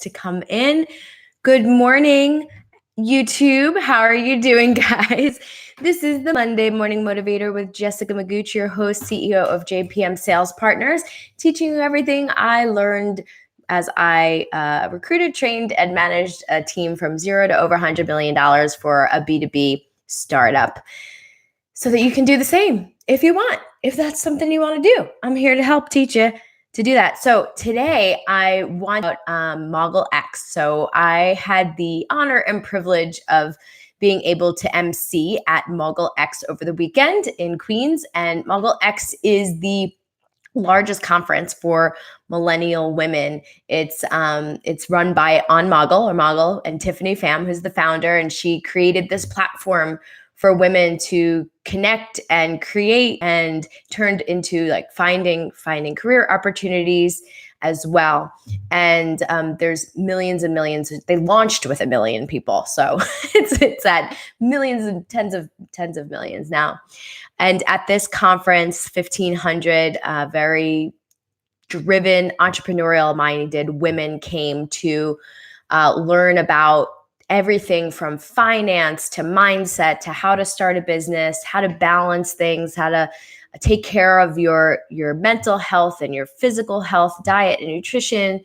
to come in. Good morning, YouTube. How are you doing, guys? This is the Monday Morning Motivator with Jessica Magoch, your host, CEO of JPM Sales Partners, teaching you everything I learned as I recruited, trained, and managed a team from zero to over $100 million for a B2B startup, so that you can do the same if you want, if that's something you want to do. I'm here to help teach you to do that. So today I want to talk about Mogul X. So I had the honor and privilege of being able to MC at Mogul X over the weekend in Queens. And Mogul X is the largest conference for Millennial Women. It's run by Mogul and Tiffany Pham, who's the founder, and she created this platform for women to connect and create, and turned into like finding career opportunities as well. And there's millions and millions. They launched with 1 million people, so it's at millions and tens of millions now. And at this conference, 1,500 very driven, entrepreneurial-minded women came to learn about everything from finance to mindset to how to start a business, how to balance things, how to take care of your mental health and your physical health, diet and nutrition.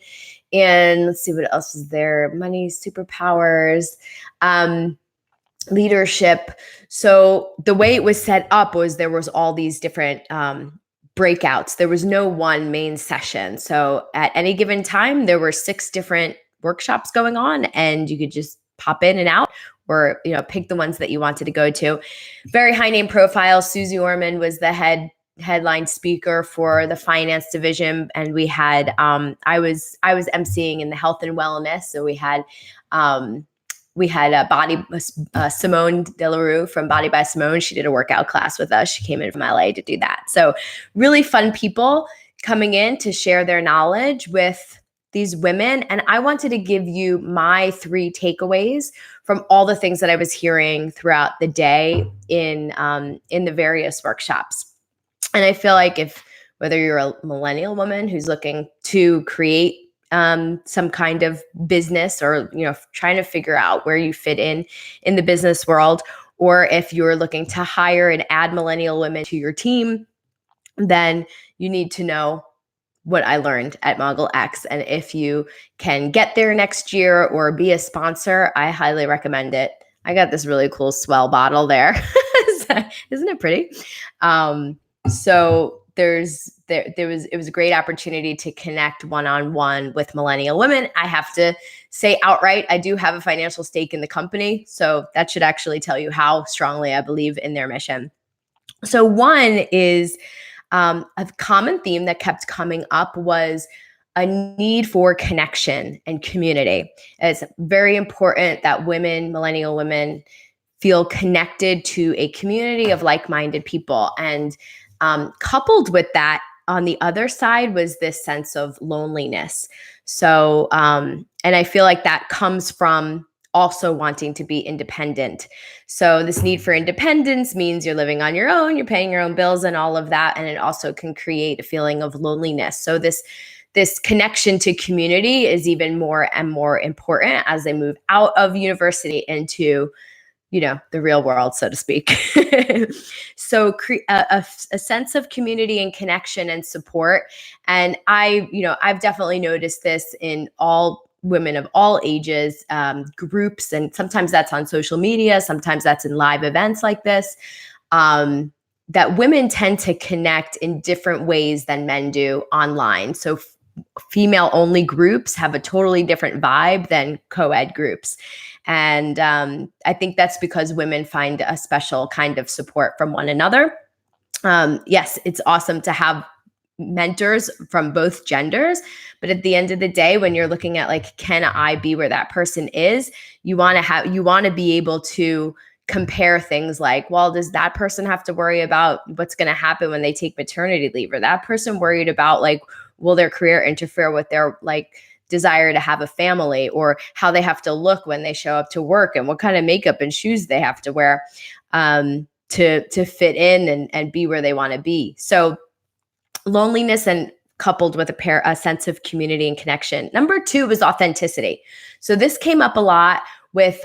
And let's see what else is there. Money, superpowers, leadership. So the way it was set up was there was all these different breakouts. There was no one main session. So at any given time, there were 6 different workshops going on, and you could just pop in and out, or pick the ones that you wanted to go to. Very high name profile. Susie Orman was the headline speaker for the finance division, and we had I was emceeing in the health and wellness. So we had Simone Delarue from Body by Simone. She did a workout class with us. She came in from LA to do that. So really fun people coming in to share their knowledge with these women. And I wanted to give you my 3 takeaways from all the things that I was hearing throughout the day in the various workshops. And I feel like whether you're a millennial woman who's looking to create some kind of business, or trying to figure out where you fit in the business world, or if you're looking to hire and add millennial women to your team, then you need to know what I learned at Mogul X. And if you can get there next year or be a sponsor, I highly recommend it. I got this really cool Swell bottle there. Isn't it pretty? So it was a great opportunity to connect one-on-one with millennial women. I have to say outright, I do have a financial stake in the company. So that should actually tell you how strongly I believe in their mission. So one is a common theme that kept coming up was a need for connection and community. It's very important that millennial women, feel connected to a community of like-minded people. And coupled with that, on the other side was this sense of loneliness. So, and I feel like that comes from also wanting to be independent. So this need for independence means you're living on your own, you're paying your own bills and all of that. And it also can create a feeling of loneliness. So this connection to community is even more and more important as they move out of university into the real world, so to speak. So a sense of community and connection and support. And I've definitely noticed this in all women of all ages, groups, and sometimes that's on social media, sometimes that's in live events like this, that women tend to connect in different ways than men do online. So female-only groups have a totally different vibe than co-ed groups. And I think that's because women find a special kind of support from one another. Yes, it's awesome to have mentors from both genders, but at the end of the day, when you're looking at like, can I be where that person is, you want to be able to compare things like, well, does that person have to worry about what's going to happen when they take maternity leave, or that person worried about like, will their career interfere with their like desire to have a family, or how they have to look when they show up to work, and what kind of makeup and shoes they have to wear to fit in and be where they want to be. So loneliness and coupled with a sense of community and connection. Number 2 was authenticity. So this came up a lot with,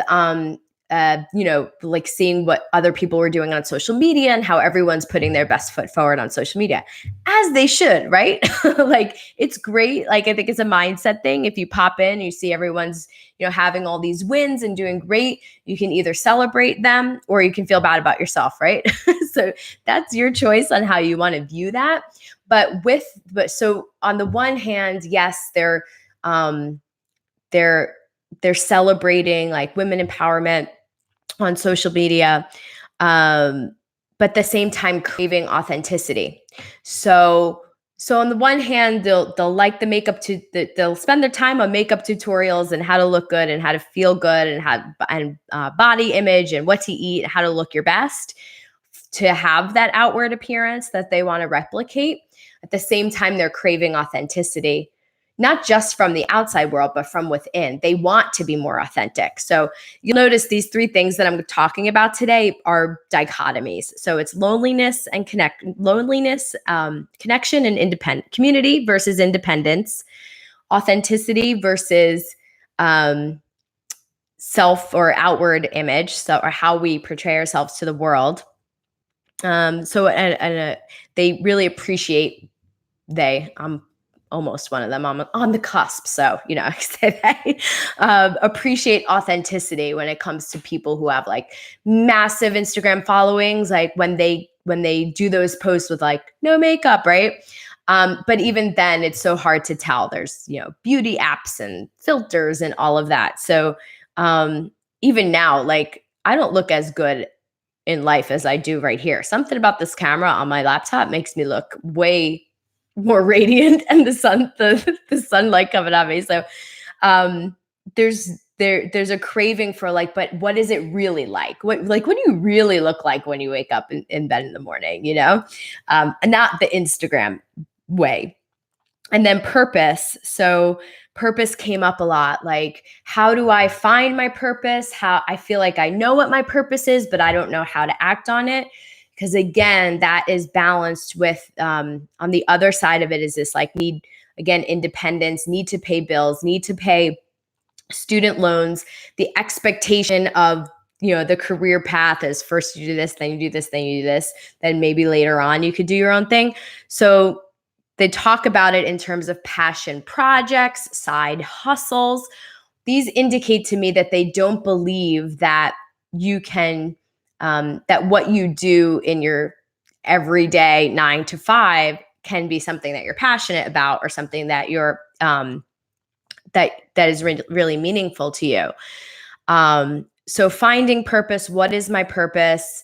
like seeing what other people were doing on social media and how everyone's putting their best foot forward on social media, as they should, right? Like, it's great. Like, I think it's a mindset thing. If you pop in, you see everyone's, having all these wins and doing great, you can either celebrate them or you can feel bad about yourself, right? So that's your choice on how you want to view that. But so on the one hand, yes, they're celebrating like women empowerment on social media, but at the same time craving authenticity. So on the one hand, they'll like the makeup they'll spend their time on makeup tutorials and how to look good and how to feel good and body image and what to eat, how to look your best, to have that outward appearance that they want to replicate. At the same time, they're craving authenticity, not just from the outside world, but from within. They want to be more authentic. So you'll notice these 3 things that I'm talking about today are dichotomies. So it's loneliness, connection and independent community versus independence, authenticity versus self or outward image, or how we portray ourselves to the world. They really appreciate I'm almost one of them. I'm on the cusp. So, I say they appreciate authenticity when it comes to people who have like massive Instagram followings, like when they do those posts with like no makeup, right? But even then, it's so hard to tell. There's, beauty apps and filters and all of that. So even now, like, I don't look as good in life as I do right here. Something about this camera on my laptop makes me look way more radiant, and the sunlight coming at me. So there's a craving for like, but what is it really like? What do you really look like when you wake up in bed in the morning? And not the Instagram way. And then purpose. So purpose came up a lot. Like, how do I find my purpose? How I feel like I know what my purpose is, but I don't know how to act on it. Because again, that is balanced with, on the other side of it is this like independence, need to pay bills, need to pay student loans, the expectation of, the career path is first you do this, then you do this, then you do this, then maybe later on you could do your own thing. So they talk about it in terms of passion projects, side hustles. These indicate to me that they don't believe that you can, that what you do in your everyday 9 to 5 can be something that you're passionate about or something that you're that is really meaningful to you. So finding purpose, what is my purpose?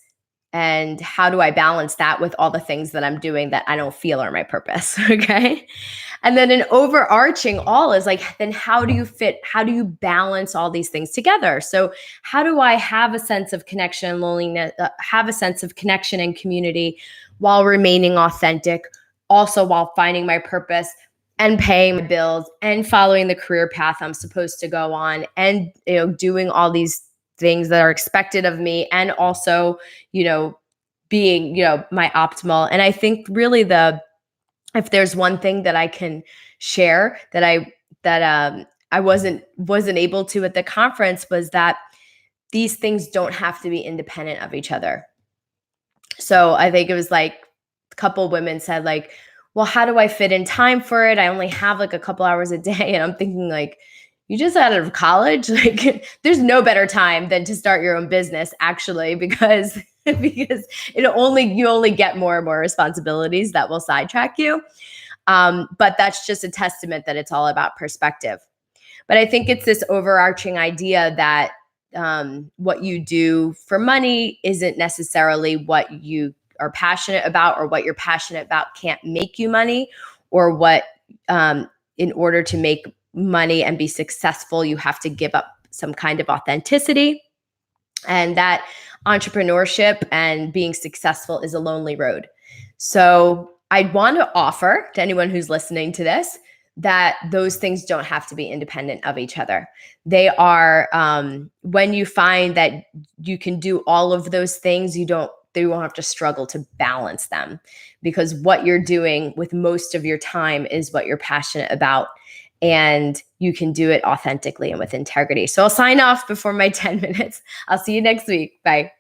And how do I balance that with all the things that I'm doing that I don't feel are my purpose? Okay. And then an overarching all is like, then how do you balance all these things together? So how do I have a sense of connection and loneliness, have a sense of connection and community while remaining authentic, also while finding my purpose and paying my bills and following the career path I'm supposed to go on and, doing all these things that are expected of me, and also, being, my optimal. And I think really if there's one thing that I can share that I wasn't able to at the conference, was that these things don't have to be independent of each other. So I think it was like a couple of women said like, well, how do I fit in time for it? I only have like a couple hours a day. And I'm thinking like, you just out of college, like there's no better time than to start your own business, actually, because you only get more and more responsibilities that will sidetrack you. But that's just a testament that it's all about perspective. But I think it's this overarching idea that what you do for money isn't necessarily what you are passionate about, or what you're passionate about can't make you money, or what in order to make money and be successful, you have to give up some kind of authenticity, and that entrepreneurship and being successful is a lonely road. So I'd want to offer to anyone who's listening to this that those things don't have to be independent of each other. They are, when you find that you can do all of those things, you don't won't have to struggle to balance them, because what you're doing with most of your time is what you're passionate about, and you can do it authentically and with integrity. So I'll sign off before my 10 minutes. I'll see you next week. Bye.